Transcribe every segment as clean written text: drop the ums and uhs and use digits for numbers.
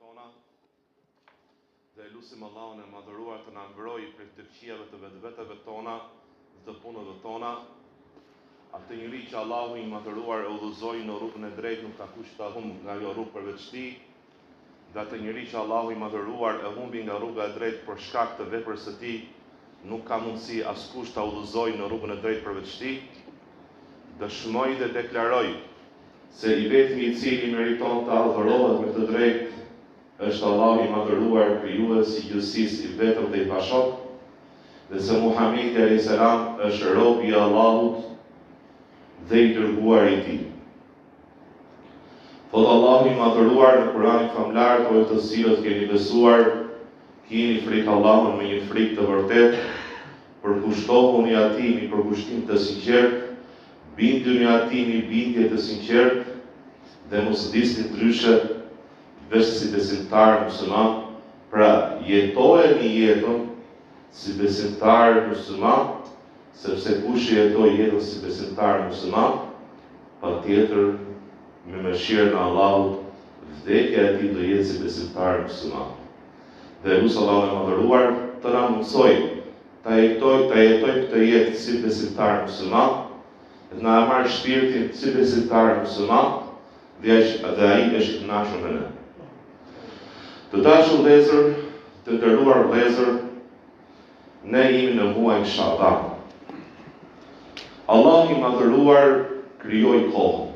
tona dhe lutim Allahun e madhëruar të na mbrojë prej të këqijave të vetëve tona dhe të punëve tona. Atë njeri që Allahu i madhëruar e udhëzoi në rrugën e drejtë nuk ka kush ta humb nga ajo rrugë përveç tij. Dhe atë njeri që Allahu i madhëruar e humbi nga rruga e drejtë për shkak të veprës së tij, nuk ka mundësi askush ta udhëzojë në rrugën e drejtë përveç tij. Dëshmoj dhe deklaroj se i vetmi i cili meriton të adhurohet me të drejtë është Allahu i madhëruar, krijuesi i gjithësisë, i vetëm dhe i pashok, dhe se Muhamedi alayhis salam është robi i Allahut dhe i dërguar i tij. Thot Allahu i madhëruar në Kur'anin famlar, o të cilët keni besuar, keni frikë Allahun me një frikë të vërtetë, përkushtohuni atij me përkushtim të sinqertë, binduni atij me bindje të sinqertë dhe mos disni ndryshe veç si besimtar musliman. Pra jetojeni jetën si besimtar musliman, sepse kush jetoj jetën si besimtar musliman, patjetër me mëshirën e Allahut vdekja e tij do jetë si besimtar musliman. Dhe lutem Allahun e madhëruar të na mundsoj ta jetojmë këtë jetë si besimtar musliman, dhe na marr shpirtin si besimtar musliman, dhe ai është i kënaqur me ne. Të dashur vëllezër, të nderuar vëllezër, ne jemi në muajin Shaban. Allahu i madhëruar krijoi kohën.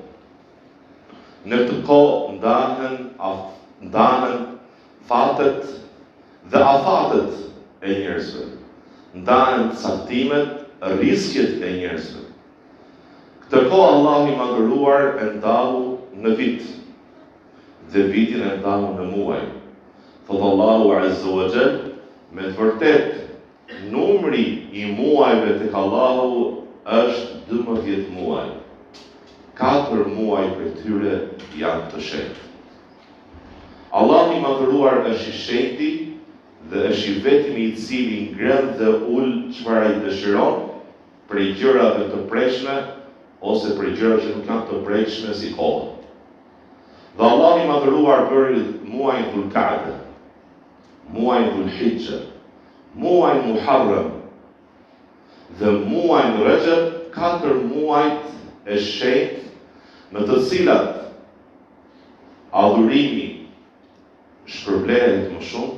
Në këtë kohë ndahen fatet dhe afatet e njerëzve. Ndahen caktimet, rrezikët e njerëzve. Këtë kohë Allahu i madhëruar e ndahu në vit, dhe vitin e ndahu në muaj. Thot Allahu Azza wa Jall, me të vërtetë, numri i muajve tek Allahu është 12 muaj. 4 muaj për tyre janë të shenjtë. Allahu i madhëruar është i shenjti dhe është i vetmi i cili ngren dhe ul çfarë ai dëshiron, prej gjërave të prekshme ose prej gjërave që nuk janë të prekshme si koha. Dhe Allahu i madhëruar bëri muajin Dhul-Qa'da, muajin Dhul-Hijja, muajin Muharram dhe muajin Rajab, 4 muajt e shenjtë në të cilat adhurimi shpërblehet më shumë,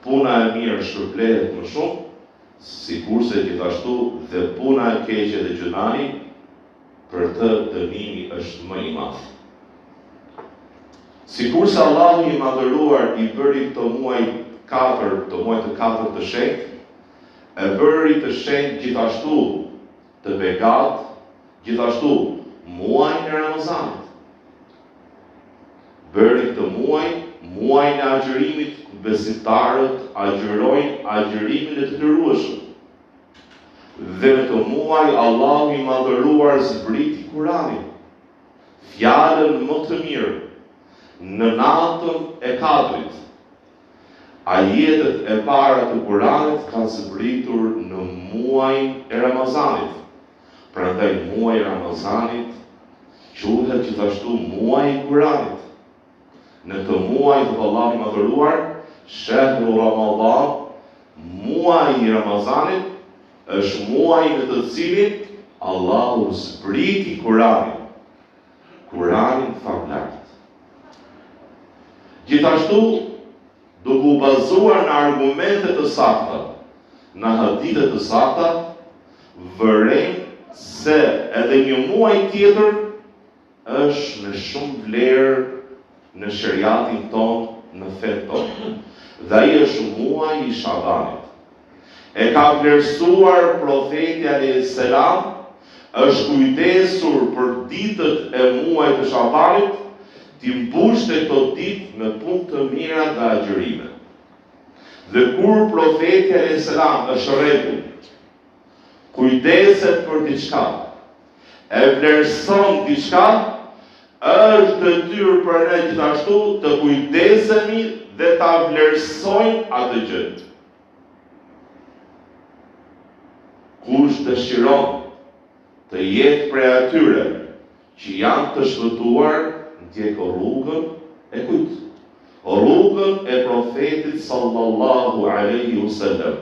puna e mirë shpërblehet më shumë, sikurse gjithashtu dhe puna e keqe dhe gjunahi, për të dënimi është më i madh. Sikurse Allahu i madhëruar i bëri këto muaj 4, të muaj të 4 të shenjtë, e bëri të shenjtë gjithashtu të begat, gjithashtu muajin e Ramazanit. Bëri këtë muajin e agjërimit, ku besimtarët agjërojnë agjërimin e të detyrueshëm. Dhe në këtë muaj Allahu i madhëruar zbriti Kur'anin, fjalën më të mirë, në natën e 4. Ajetet e para të Kur'anit kanë zbritur në muajin e Ramazanit. Prandaj muaji i Ramazanit quhet gjithashtu muaji i Kur'anit. Në të muaj të Allahu i madhëruar, shehru Ramadan, muaji i Ramazanit, është muaji në të cilin Allahu zbriti Kur'anin famlar. Gjithashtu, duke u bazuar në argumente të sakta, në hadithe të sakta, vërejmë se edhe një muaj tjetër është me shumë vlerë në shariatin ton, në fen ton. Dhe ai është muaji i Shabanit. E ka vlerësuar profeti alayhis salam, është kujdesur për ditët e muajit të Shabanit, ti mbushte këto ditë me punë të mira dhe agjërime. Dhe kur profeti alayhis salam është rregull, kujdeset për diçka, e vlerëson diçka, është detyrë për ne gjithashtu të kujdesemi dhe ta vlerësojmë atë gjë. Kush dëshiron të jetë prej atyre që janë të shpëtuar, ndjeko rrugën e kujt? rrugën e profetit sallallahu alaihi wasallam.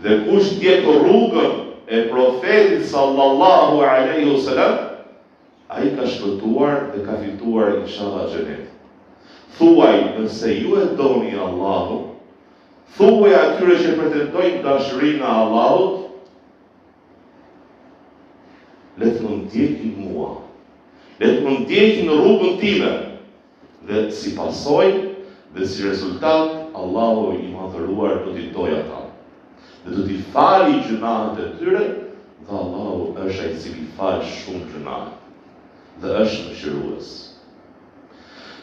Dhe kush ndjek rrugën e profetit sallallahu alaihi wasallam, ai ka shpëtuar dhe ka fituar inshallah xhenet. Thuaj, nëse ju e doni Allahun, thuaj atyre që pretendojnë dashurinë e Allahut, le të më ndjekin mua, le të më ndjekin në rrugën time, dhe si pasojë dhe si rezultat, Allahu i madhëruar do t'i dojë ata. Dhe do t'i fali gjunahet e tyre, dhe Allahu është ai i cili fal shumë gjunahe, dhe është mëshirues.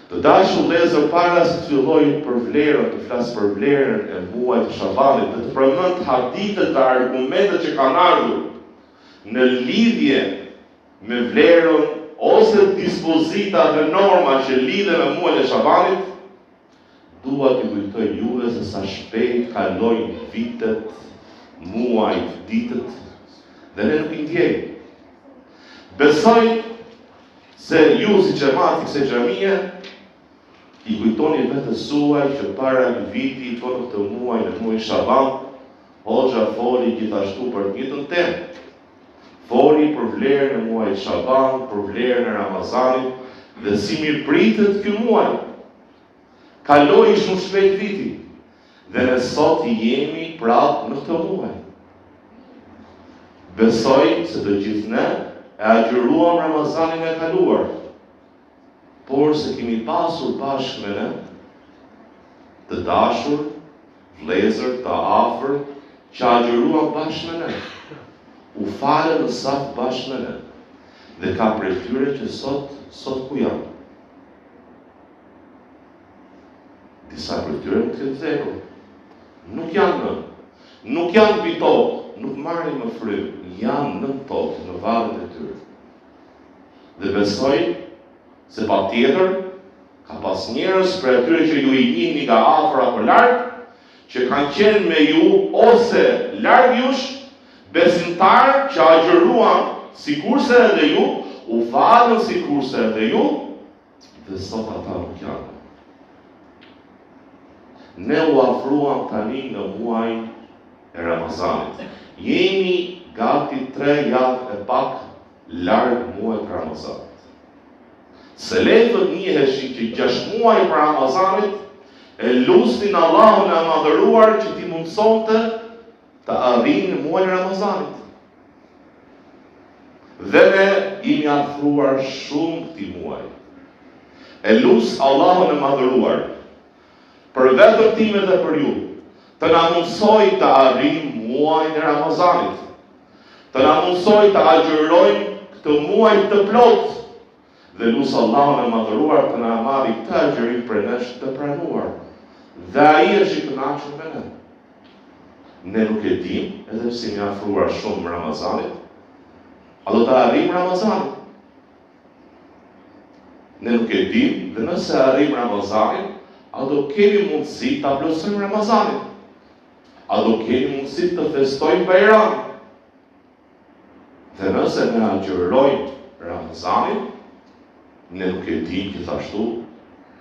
Të dashur vëllezër, para se të filloj për vlerën, të flas për vlerën e muajit të Shabanit, dhe të përmend hadithet dhe argumentet që kanë ardhur në lidhje me vlerën ose dispozita dhe norma që lidhen me muajin e Shabanit, dua t'ju kujtoj juve se sa shpejt kalojnë vitet, muajt, ditët, dhe ne nuk i ndjejmë. Besoj se ju si xhamati kësaj xhamie i kujtoni vetes suaj që para një viti për këtë muaj në muajin Shaban, hoxha foli gjithashtu për njëjtën temë. Foli për vlerën e muajit Shaban, për vlerën e Ramazanit, dhe si mirëpritet ky muaj. Kaloi shumë shpejt viti, dhe ne sot jemi prapë në këtë muaj. Besoj se të gjithë ne e agjëruam Ramazanin e kaluar, por se kemi pasur bashkë me ne të dashur, vëllezër të afër, që agjëruan bashkë me ne, u falën në saf bashkë me ne, dhe ka prej tyre që sot ku janë. Disa prej tyre nuk të vdekur, nuk janë mbi tokë, nuk marrin më frymë, janë në tokë, në vallet e tyre. Dhe besoj se patjetër ka pas njerëz për atyre që ju i njihni nga afër apo larg, që kanë qenë me ju ose larg jush, besimtar që agjëruan sikurse edhe ju, u falën sikurse edhe ju, dhe sot ata nuk janë. Ne u afruam tani në muajin e Ramazanit. Jemi gati 3 javë e pak larg muajit Ramazanit. Se lejtët njiheshin që 6 muaj për Ramazanit, e lusnin Allahun e madhëruar që t'i mundsonte të arrijnë muajin e Ramazanit. Dhe ne jemi afruar shumë këtij muaj. E lus Allahun e madhëruar për vetën time dhe për ju, të na mundsoj të arrijmë muajin e Ramazanit, të na mundsoj të agjërojmë këtë muaj të plotë, dhe lusë Allahun e madhëruar të na marrë këtë agjërim për nesh të pranuar. Dhe ai është i kënaqur me ne. Ne nuk e dim, edhe pse jemi afruar shumë Ramazanit, a do të arrijmë Ramazanin? Ne nuk e dim, dhe nëse arrijmë Ramazanin, a do kemi mundësi ta plotësojmë Ramazanin? A do kemi mundësi të festojmë Bajramin? Dhe nëse ne agjërojmë Ramazanin, ne nuk e dim gjithashtu,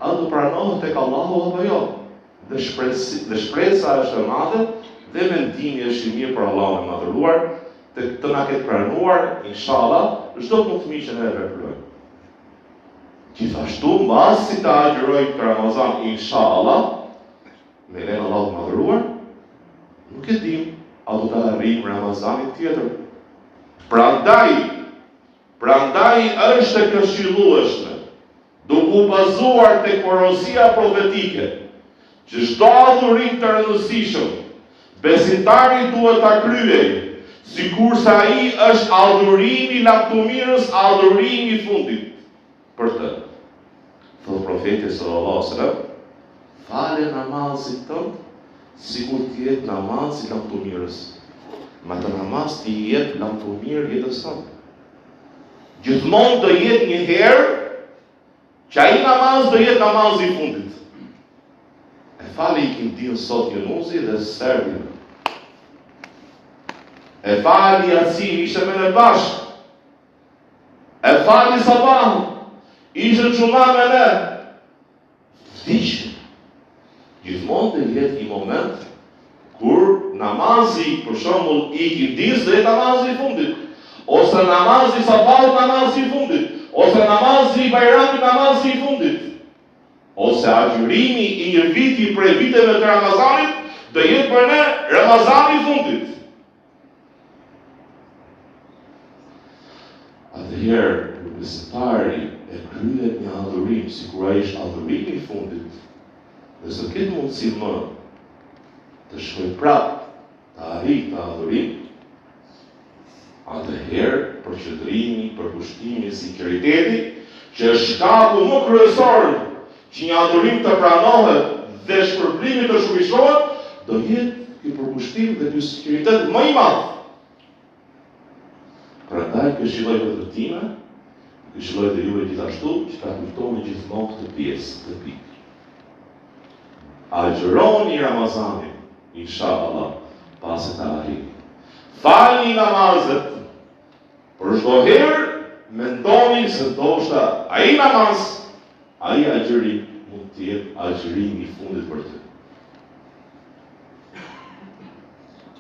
a do pranohet tek Allahu apo jo? Dhe shpresa është e madhe, dhe mendimi është i mirë për Allahun e madhëruar, të na ketë pranuar, inshallah, çdo mundësi që ne veprojmë. Gjithashtu, mbasi të agjërojmë të Ramazan, inshallah, me lejen e Allahut të madhëruar, nuk e dim, a do të arrijmë Ramazanin tjetër. Prandaj është e këshillueshme, duke u bazuar tek porozia profetike, që çdo adhurim të rëndësishëm, besimtari duhet ta kryej, sikurse ai është adhurimi i lavdëmirës, adhurimi i fundit për të. Thot profeti sallallahu alaihi wasallam, fale namazin tënd sikur të jetë namazi i lavdëmirës. Ma të namaz të jetë lavdëmirë jetës tënde. Gjithmonë do jetë një herë që ai namaz do jetë namazi i fundit. E fali i kindin sot Junusi dhe Serbin. E fali Yasin, ishte me në bashkë. E fali Sabahun, ishte gjuma me ne. Vdiqje. Gjithmonë të jetë një moment kur namazi, për shembull, i kindis dhe namazi i fundit, ose namazi sabat, namazi i fundit, ose namazi i bajramit, namazi i fundit, ose agjërimi i një viti prej viteve të Ramazanit, do jetë për ne Ramazani i fundit. Atëherë, kur besimtari e kryen një adhurim, sikur ai ishte adhurimi i fundit, dhe së ketë mundësi më të shkoj prapë të arrijë të adhurim, atëherë përqendrimi, përkushtimi, sinqeriteti, që është shkaku më kryesor që një adhurim të pranohet dhe shpërblimi të shkëlqyohet, do jetë ky përkushtim dhe ky sinqeritet më i madh. Prandaj këshilloj vetë time, këshilloj dhe juve gjithashtu që ta kuptoni gjithmonë këtë pjesë, këtë pikë. Agjëroni Ramazanin, inshallah, pasi ta arrini. Falni namazet, për çdo herë mendoni se ndoshta ai namaz, ai agjërim mund të jetë agjërimi i fundit për ty.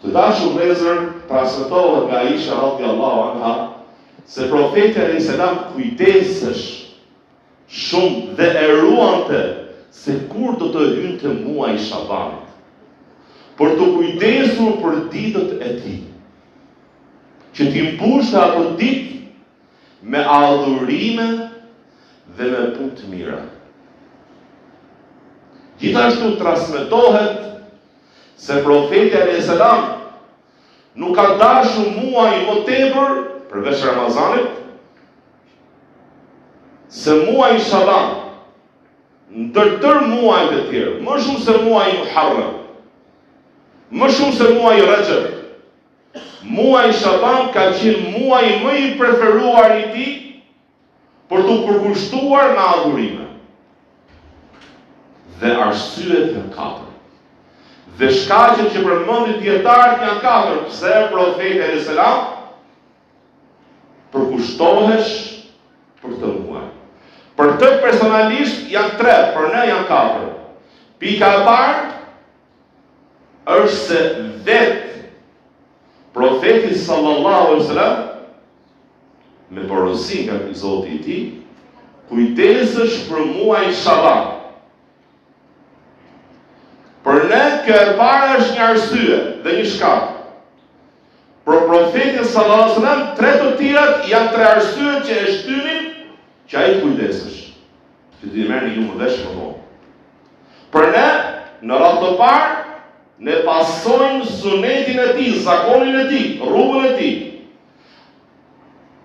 Të dashur vëllezër, transmetohet nga Aisha radhiyallahu anha se profeti alayhis salam kujdesesh shumë dhe e ruante se kur do të hynte muaji i Shabanit, për të kujdesur për ditët e tij, që t'i mbushte ato ditë me adhurime dhe me punë të mira. Gjithashtu transmetohet se profeti alayhis salam nuk ka dashur muaj më tepër përveç Ramazanit se muaji Shaban, ndër tërë muajt e tjerë, më shumë se muaji Muharram, më shumë se muaji Rajab. Muaji Shaban ka qenë muaji më i preferuar i tij për të përkushtuar në adhurime. Dhe arsyet janë katër. Dhe shkaqet që përmendin dietarët janë katër. Pse profeti alayhis salam përkushtohesh për këtë muaj? Për të personalisht janë 3, për ne janë 4. Pika e parë është se vetë profeti sallallahu alaihi wasallam me porosi nga Zoti i tij kujdesesh për muajin Shaban. Për ne kjo e para është një arsye dhe një shkak. Për profetin sallallahu alaihi wasallam, 3 të tjerat janë 3 arsye që e shtynin që ai të kujdesesh. Që ti merrni ju më vesh më vonë. Për ne, në radhë të parë, ne pasojmë sunetin e tij, zakonin e tij, rrugën e tij.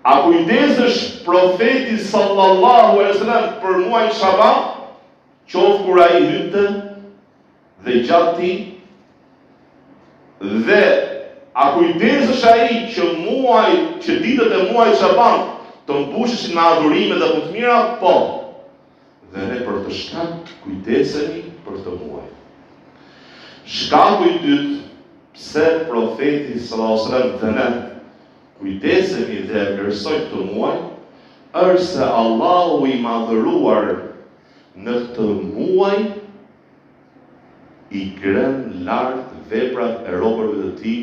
A kujdesesh profeti sallallahu alaihi wasallam për muajin Shaban, qoftë kur ai hynte dhe gjatë tij, dhe a kujdesesh ai që ditët e muajit Shaban të mbusheshin me adhurime dhe punë të mira? Po. Dhe ne për të shkak kujdesemi për këtë muaj. Shkaku i dytë pse profeti sallallahu alaihi wasallam dhe ne kujdesemi dhe e vlerësojmë këtë muaj, është se Allahu i madhëruar në këtë muaj i ngren lart veprat e robërve të tij,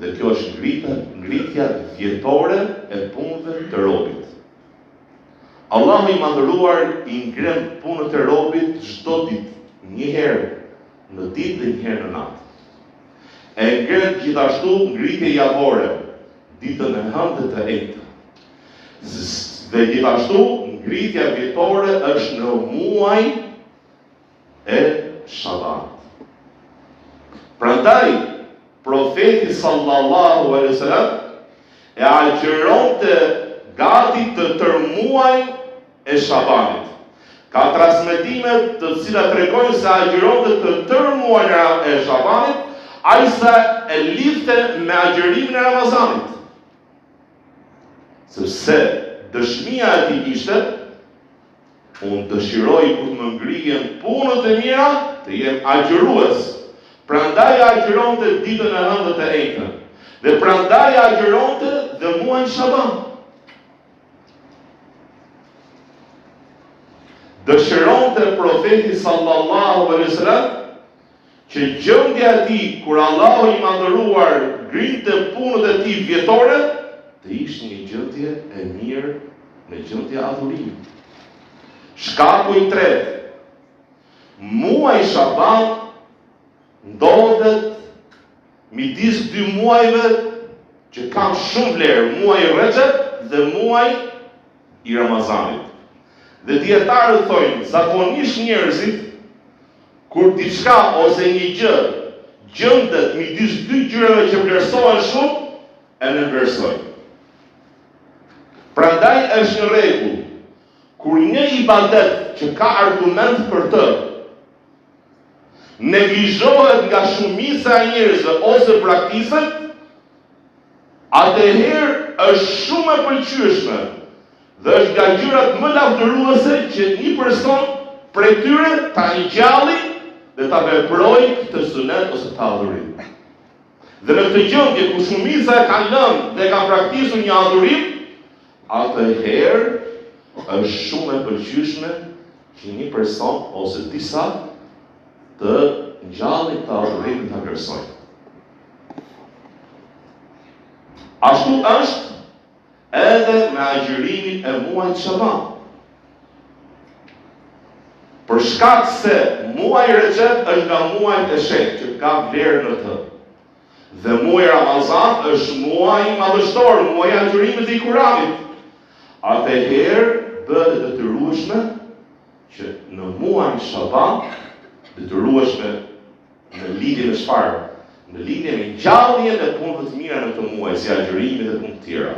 dhe kjo është ngritja vjetore e punëve të robit. Allahu i madhëruar i ngren punët e robit çdo ditë, një herë në ditë dhe një herë në natë. E ngren gjithashtu ngritje javore, ditën e hënë dhe të ejtë. Dhe gjithashtu ngritja vjetore është në muaj e Shabanit. Prandaj profeti sallallahu alaihi wasallam e agjeronte gati të tërë muajin e Shabanit. Ka transmetime të cilat tregojnë se agjeronte të tërë muajin e Shabanit, ai sa e lidhte me agjerimin e Ramazanit. Sepse dëshmia e tij ishte, unë dëshiroj kur të më ngrihen punët e mira, të jem agjërues. Prandaj agjeronte ditën e hënë dhe të ejtën. Dhe prandaj agjeronte dhe muajin Shaban. dëshironte profeti sallallahu alaihi wasallam që gjendja e tij kur Allahu i madhëruar grinte punët e tij vjetore të ishte një gjendje e mirë, në gjendje adhurimit. Shkaku i tretë, muaji Shaban ndodhet midis dy muajve që kanë shumë vlerë, muaji Rexhep dhe muaji i Ramazanit. Dhe dietarët thojnë, zakonisht njerëzit kur diçka ose një gjë gjendet midis dy gjërave që vlerësohen shumë, e nënvlerësojnë. Prandaj është në rregull kur një ibadet që ka argument për të neglizhohet nga shumica e njerëzve ose praktiset, atëherë është shumë e pëlqyeshme dhe është nga gjërat më lavdëruese që një person prej tyre ta ngjalli dhe ta veprojë këtë sunet ose ta adhurim. Dhe në këtë gjendje ku shumica e kanë lënë dhe kanë praktisur një adhurim, atëherë është shumë e pëlqyeshme që një person ose disa të ngjallin të adhurim të vlerësojnë. Ashtu është edhe me agjërimin e muajit Shaban. Për shkak se muaji Rexhep është nga muajt e shenjtë që ka vlerë në të. Dhe muaji Ramazan është muaji madhështor, muaji i agjërimit dhe i Kuranit. Atëherë bëhet e detyrueshme që në muajin Shaban, detyrueshme në lidhje me çfarë? Në lidhje me ngjalljen e punëve të mira në këtë muaj, si agjërimi dhe punë të tjera.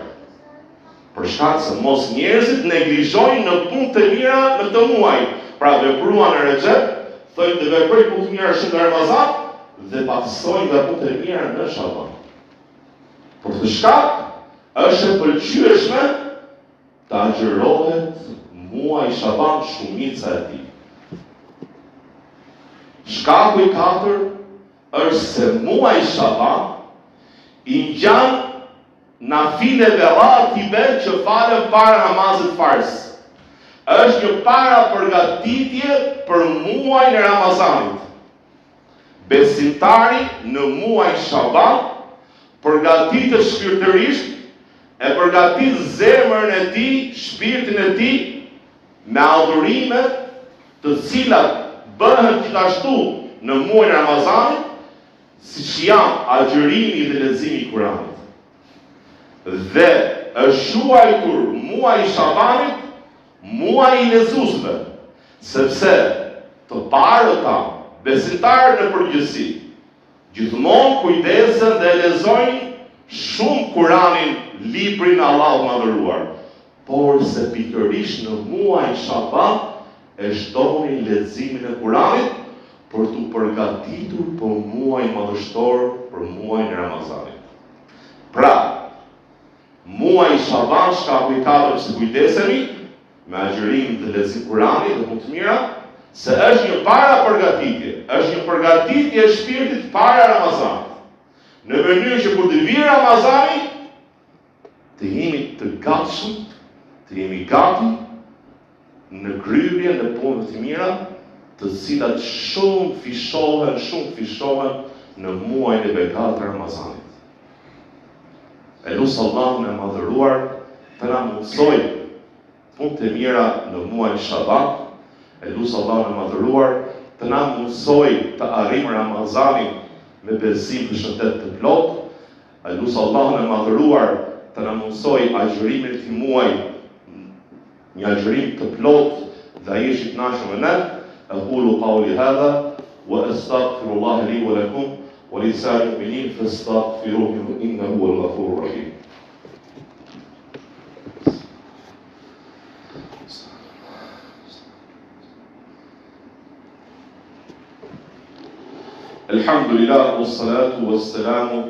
Për shkak se mos njerëzit neglizhojnë në punë të mira në këtë muaj. Pra vepruan në Rexhep, thonë të veprojnë punë të mira shumë në Ramazan dhe pasojnë nga punë të mira në Shaban. Për këtë shkak është e pëlqyeshme të agjërohet muaji Shaban shumica e tij. Shkaku i katërt është se muaji Shaban i ngjan nafileve ratibe që falen para namazit farz. Është një para përgatitje për muajin e Ramazanit. Besimtari në muajin Shaban përgatitet shpirtërisht, e përgatit zemrën e tij, shpirtin e tij me adhurime të cilat bëhen gjithashtu në muajin e Ramazanit, siç janë agjërimi dhe leximi i Kuranit. Dhe është quajtur muaji i Shabanit muaji i lezuesve, sepse të parëta, besimtarët në përgjithësi, gjithmonë kujdesen dhe lexojnë shumë Kuranin, librin e Allahut madhëruar, por se pikërisht në muajin Shaban e shtonin leximin e Kuranit për të përgatitur për muajin madhështor, për muajin e Ramazanit. Pra, muaji Shaban, shkaku i katërt se kujdesemi me agjërim dhe lexim Kuranit dhe punë të mira, se është një para përgatitje, është një përgatitje e shpirtit para Ramazanit. Në mënyrë që kur të vijë Ramazani, të jemi të gatshëm, të jemi gati në kryerjen e punëve të mira, të cilat shumë fishohen në muajin e bekat të Ramazanit. Elusë Allahun e madhëruar të na mundsoj punë të mira në muajin Shaban, elusë Allahun e madhëruar të na mundsoj të arrijmë Ramazanin me besim dhe shëndet të plot, elusë Allahun e madhëruar të na mundsoj agjërimin e këtij muaji, një agjërim të plot dhe ai është i kënaqur me ne. أقول قولي هذا وأستغفر الله لي ولكم ولسائر المؤمنين فاستغفروه إنه هو الغفور الرحيم. الحمد لله والصلاة والسلام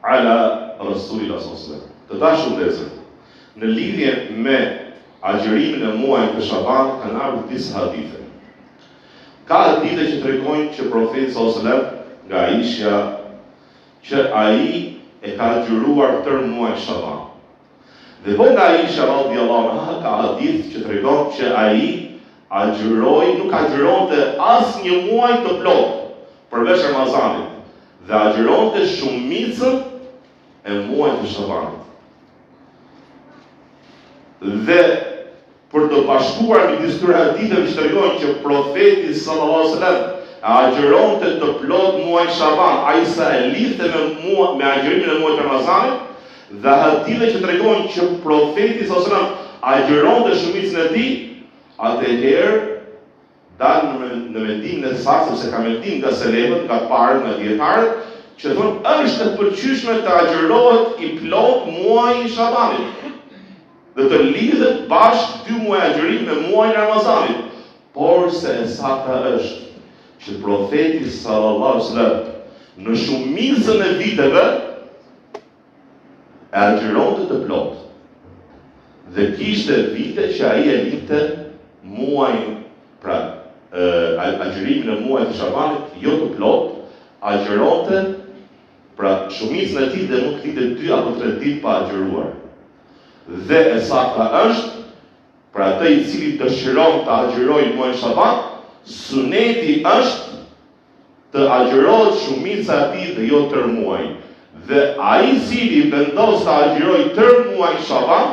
على رسول الله صلى الله عليه وسلم. Të dashur vëllezër, në lidhje me agjërimin e muajit të Shaban kanë ardhur disa hadithe. Ka hadithe që tregojnë që profeti sallallahu alajhi wasallam nga Aisha që ai e ka agjëruar tërë muajin Shaban. Dhe po nga Aisha radhiyallahu anha ka hadith që tregon që ai nuk agjeronte asnjë muaj të plot përveç Ramazanit dhe agjeronte shumicën e muajit të Shabanit. Dhe për të bashkuar midis këtyre haditheve që tregojnë që profeti sallallahu alajhi wasallam agjeronte të plot muaj Shaban, ai sa e lidhte me agjerimin e muajit Ramazanit, dhe hadithe që tregojnë që profeti sallallahu alajhi wasallam agjeronte shumicën e tij, atëherë dalë në mendimin e saktë, sepse ka mendim nga selefët, nga të parë, nga dietarët, që thonë është e pëlqyeshme të agjerohet i plot muaji i Shabanit dhe të lidhet bashkë 2 muaj agjerim me muajin e Ramazanit. Por se e sakta është që profeti sallallahu alajhi wasallam në shumicën e viteve e agjeronte të plot. Dhe kishte vite që ai e linte muajin, pra agjerimin e muajit të Shabanit jo të plot, agjeronte pra shumicën e tij dhe nuk linte 2 apo 3 ditë pa agjeruar. Dhe e sakta është, pra atë i cili dëshiron të agjerojë muajin Shaban, suneti është të agjerohet shumica e tij dhe jo tërë muaji. Dhe ai i cili vendos të agjerojë tërë muajin Shaban,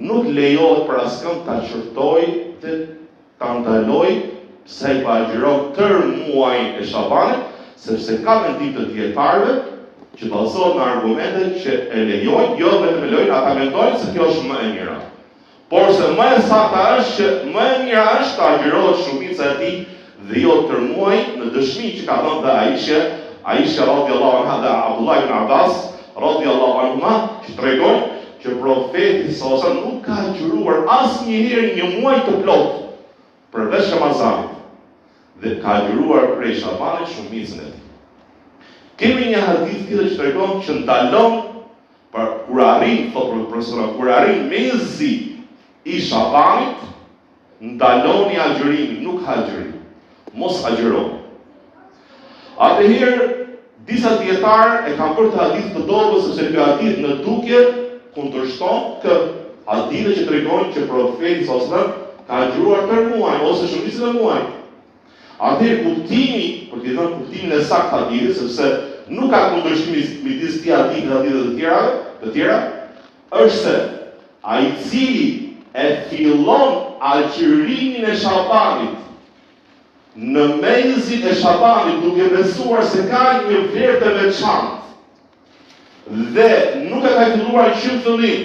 nuk lejohet për askënd ta qortojë dhe ta ndalojë se i agjeron tërë muajin e Shabanit, sepse ka mendim të dietarëve që bazohet në argumente që e lejojnë, jo vetëm e lejojnë, ata mendojnë se kjo është më e mira. Por se më e sakta është që më e mira është të agjerohet shumica e tij dhe jo tërë muaji, në dëshmi që ka thënë dhe Aisha radhiyallahu anha dhe Abdullah ibn Abbas radhiyallahu anhuma, që tregojnë që profeti sallallahu alajhi wasallam nuk ka agjeruar asnjëherë një muaj të plot përveç Ramazanit dhe ka agjeruar prej Shabanit shumicën e tij. Kemi një hadith tjetër që tregon që ndalon kur arrin mezi i Shabanit, ndaloni agjerimin, nuk agjerim. Mos agjeroni. Atëherë disa dietarë e kanë bërë të hadith të dobët, sepse ky hadith në dukje kundërshton kë hadithe që tregojnë që profeti sallallahu alajhi wasallam ka agjeruar tërë muajin ose shumicën e muajit. Atëherë kuptimi, për të thënë kuptimin e saktë të hadithit, sepse nuk ka kundërshtim midis këtij hadithi dhe haditheve të tjera, është se ai i cili e fillon agjerimin e Shabanit në mezin e Shabanit duke besuar se ka një vlerë të veçantë dhe nuk e ka filluar që në fillim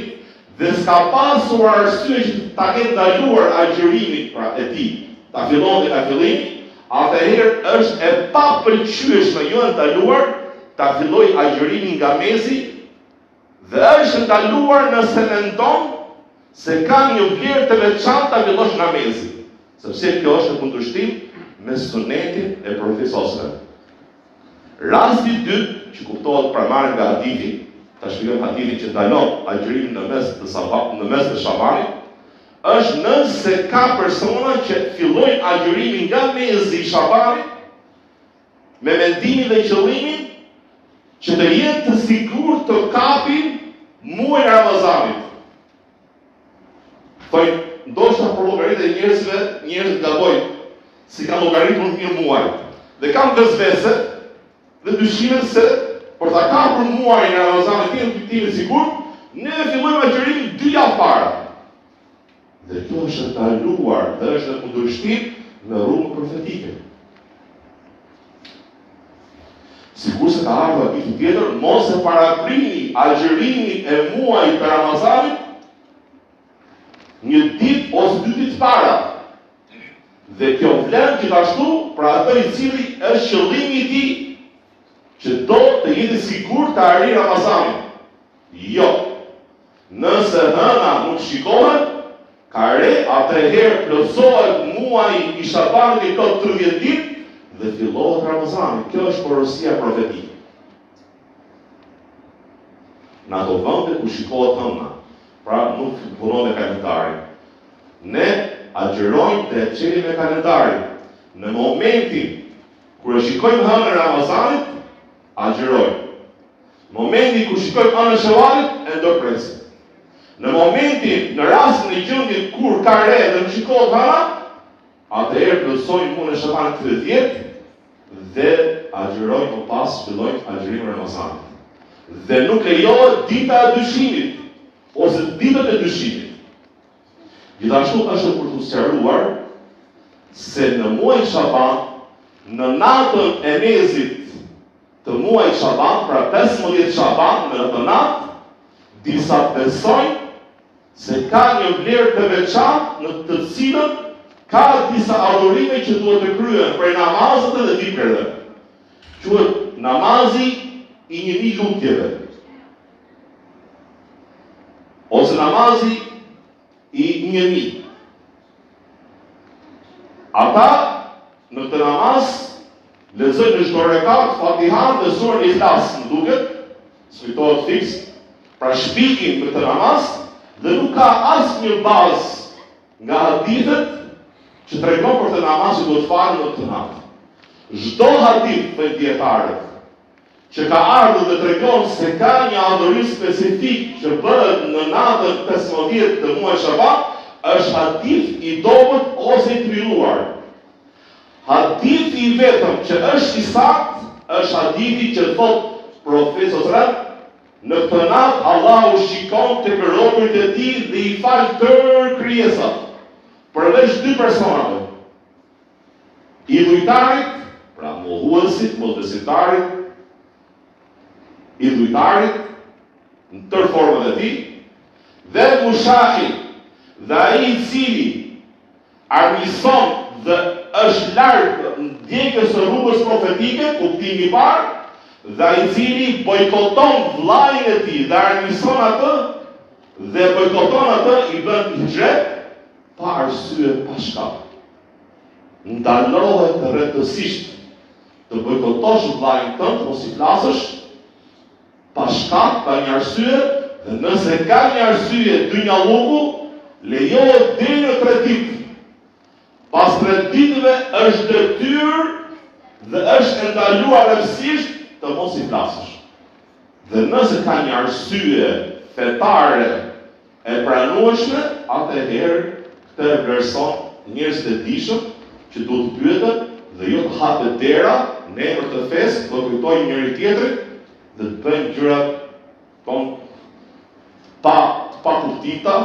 dhe s'ka pasur arsye që ta ketë ndaluar agjerimin pra e tij, ta fillon nga fillimi, atëherë është e papëlqyeshme, jo e ndaluar, ta filloj agjerimin nga mezi dhe është ndaluar nëse mendon se ka një vlerë të veçantë ta fillosh nga mezi, sepse kjo është në kundërshtim me sunetin e profetit sallallahu alajhi wasallam. Rasti i dytë që kuptohet pra marrë nga hadithi, ta shpjegojmë hadithin që ndalon agjerimin në mes të Shabanit, është nëse ka persona që fillojnë agjerimin nga mezi i Shabanit me mendimin dhe qëllimin që të jetë të sigurt të kapin muajin e Ramazanit. Thojnë, ndoshta për llogaritë e njerëzit gabojnë si kanë llogaritur një muaj. Dhe kanë vezvese dhe dyshime se për ta kapur muajin e Ramazanit në kuptimin e sigurt, ne fillojmë agjerimin 2 javë para. Dhe kjo është ndaluar dhe është në kundërshtim me rrugën profetike. Sigur se ka ardhur hadithi tjetër, mos e paraprini agjerimin e muajit të Ramazanit një ditë ose 2 ditë para. Dhe kjo vlen gjithashtu për atë i cili është qëllimi i tij që do të jetë sigurt të arrijë Ramazanin. Jo. Nëse hëna nuk shikohet, ka re, atëherë plotësohet muaji i Shabanit i plot 30 ditë dhe fillohet Ramazani. Kjo është porosia profetike. Në ato vende ku shikohet hëna, pra nuk punon me kalendarin, ne agjerojmë dhe çelim me kalendarin. Në momentin kur e shikojmë hënën e Ramazanit, agjerojmë. Në momentin kur shikojmë hënën e Shawalit, e ndërpresim. Në momentin, në rastin e gjendjes kur ka re dhe nuk shikohet hëna, atëherë plotësojnë punën e Shabanit 30 dhe agjërojnë më pas fillojnë agjërimin e Ramazanit. Dhe nuk lejohet dita e dyshimit ose ditët e dyshimit. Gjithashtu është për të sqaruar se në muajin Shaban, në natën e mezit të muajit Shaban, pra 15 Shaban, në atë natë, disa besojnë se ka një vlerë të veçantë në të cilën ka disa adhurime që duhet të kryen për namazet dhe dhikreve. Quhet namazi i 1000 lutjeve. Ose namazi i 1000. Ata në këtë namaz lexojnë në çdo rekat Fatihan dhe surën Ikhlas, më duket, kujtohet fiks, pra shpikin për këtë namaz dhe nuk ka asnjë bazë nga hadithet që tregon për të namaz që duhet falë në këtë natë. Çdo hadith për dietarët që ka ardhur dhe tregon se ka një adhurim specifik që bëhet në natën 15 të muajit Shaban, është hadith i dobët ose i trilluar. Hadithi i vetëm që është i saktë është hadithi që thot profeti sallallahu në këtë natë Allahu shikon tek robërit e tij dhe i fal tërë krijesat, përveç 2 personave. Idhujtarit, pra mohuesit, mosbesimtarit, idhujtarit në tërë format e tij, dhe mushahi, dhe ai i cili armiqson dhe është larg ndjekjes së rrugës profetike, kuptimi i parë, dhe ai i cili bojkoton vllajën e tij dhe armiqson atë dhe bojkoton atë, i bën hijret pa arsye, pa shkak. Ndalohet rrethësisht të bojkotosh vllajën tënd, mos i flasësh pa shkak, pa një arsye, dhe nëse ka një arsye dynjalluku, lejohet deri në 3 ditë. Pas 3 ditëve është detyrë dhe është ndaluar rrethësisht të mos i flasësh. Dhe nëse ka një arsye fetare e pranueshme, atëherë këtë vlerëson njerëzit e dishëm që duhet të pyeten dhe jo të hapet dera në emër të fesë, do të kujtojnë njëri tjetrin dhe të bëjnë gjëra pa kuptita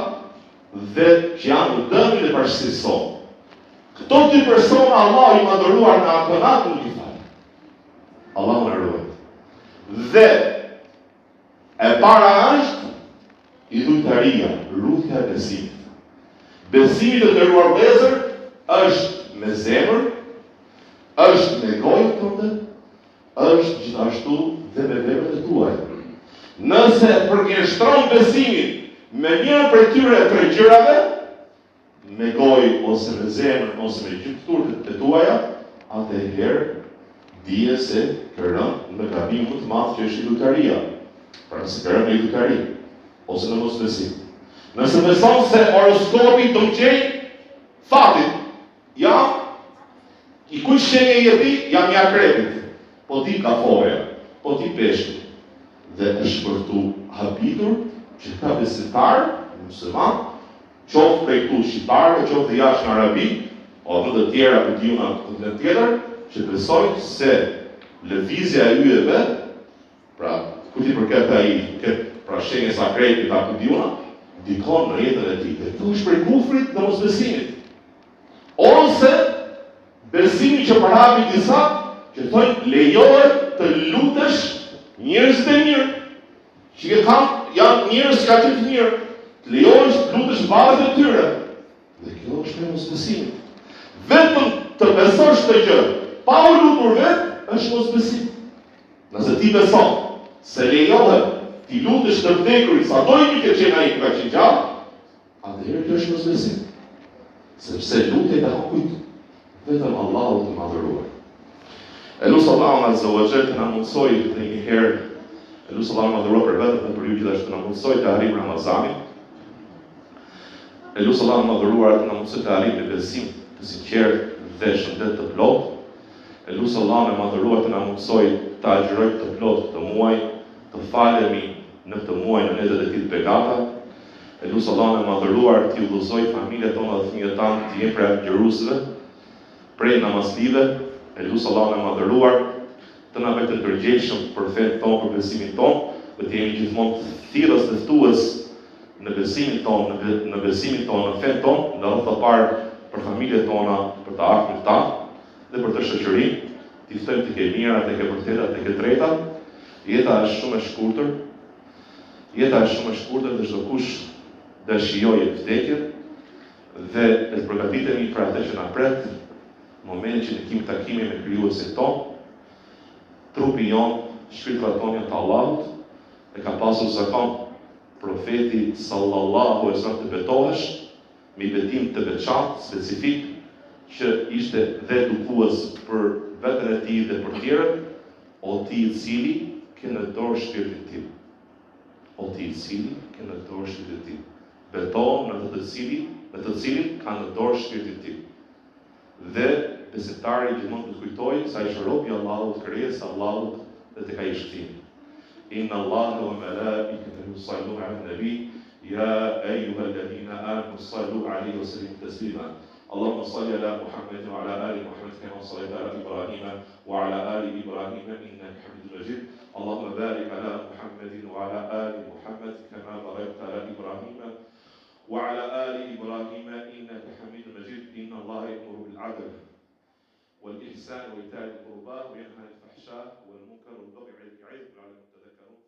dhe që janë në dëmin e bashkësisë sonë. Këto 2 persona Allah i madhëruar në atë natë nuk i falë. Allah më ruaj. Dhe e para është idhujtaria, rrugë e besimit. Besimi të nderuar vëllezër është me zemër, është me gojën tënde, është gjithashtu dhe me veprat e tuaja. Nëse përgjigjëstron besimin me një prej tyre 3 gjërave, me gojë ose me zemër ose me gjithë turpet e tuaja, atëherë dije se kërën në gabim më të madh që është idhujtaria. Pra nëse kërën në idhujtari ose në mosbesim. Nëse beson se horoskopi do të gjej fatin, i kuj shenje jeti, jam i akrepit, po ti kafoja, po ti peshku. Dhe është për tu habitur që ka besimtar, musliman, qoftë prej këtu shqiptarëve, qoftë jashtë në Arabi, o vende të tjera ku diun në kontinent tjetër, që besojnë se lëvizja e yjeve, pra ku ti përket ai, pra shenjës akrepit apo diun, dikon në jetën e tij. Dhe këtu është prej kufrit dhe mosbesimit. Ose besimi që përhapi disa që thonë lejohet të lutesh njerëz të mirë, që janë njerëz që kanë të mirë, të lejohesh të lutesh valët e tyre. Dhe kjo është me mosbesim. Vetëm të besosh të gjë, pa u lutur vetë, është mosbesim. Nëse ti beson se lejohet ti lutesh të vdekurit, sa do i ke qenë ai ka qenë gjallë, atëherë kjo është mosbesim. Sepse lutja ka kujt vetëm Allahu të madhëruar. Elusë Allahu Azza wa Jalla të na mundsoj të një herë, elusë Allahu madhëruar për vetëm dhe për ju gjithashtu të na mundsoj të arrijmë Ramazanin. Elusë Allahu madhëruar të na mundsoj të arrijmë besim të sinqert dhe shëndet të plotë. Elusë Allahu madhëruar të na mundsoj të agjërojmë të plotë këtë muaj, të falemi në këtë muaj në netët e tij të begata. Elusë Allahu madhëruar të udhëzoj familjet tona dhe fëmijët tanë të jenë prej agjëruesve prej namazlive, e lutë Allahun e madhëruar të na bëjë të ndërgjegjshëm për fenë tonë, për besimin tonë, dhe të jemi gjithmonë thirrës dhe ftues në besimin tonë, në besimin tonë, në fenë tonë, në rrugë të parë për familjet tona, për të afërmit tanë dhe për të shoqërinë, t'i ftojmë të ke mira, të ke vërteta, të ke drejta. Jeta është shumë e shkurtër. Jeta është shumë e shkurtër dhe çdo kush dëshirojë vdekjen dhe të përgatitemi për atë që na pret, në momentin që ne kemi takime me krijuesin tonë. Trupi jon, shpirtrat tonë janë të Allahut, e ka pasur zakon profeti sallallahu alaihi wasallam të betohesh me betim të veçantë, specifik, që ishte dhe dukues për veten e tij dhe për tjerët, o ti i cili ke në dorë shpirtin tim. O ti i cili ke në dorë shpirtin tim. Beto në të cilin ka në dorë shpirtin tim. Dhe besimtari gjithmonë të kujtojë sa ishte robi i Allahut, krijesë e Allahut dhe tek ai shkëtim. Inna Allaha wa malaikatahu yusalluna 'alan nabi ya ayyuhalladhina amanu sallu 'alayhi wa sallimu taslima. اللهم صل على محمد وعلى آل محمد كما صليت على إبراهيم وعلى آل إبراهيم إنك حميد مجيد. اللهم بارك على محمد وعلى آل محمد كما باركت على إبراهيم وعلى آل إبراهيم إنك حميد مجيد. إن الله يأمر بالعدل والإحسان وإيتاء ذي القربى وينهى عن الفحشاء والمنكر والبغي يعظكم لعلكم تذكرون.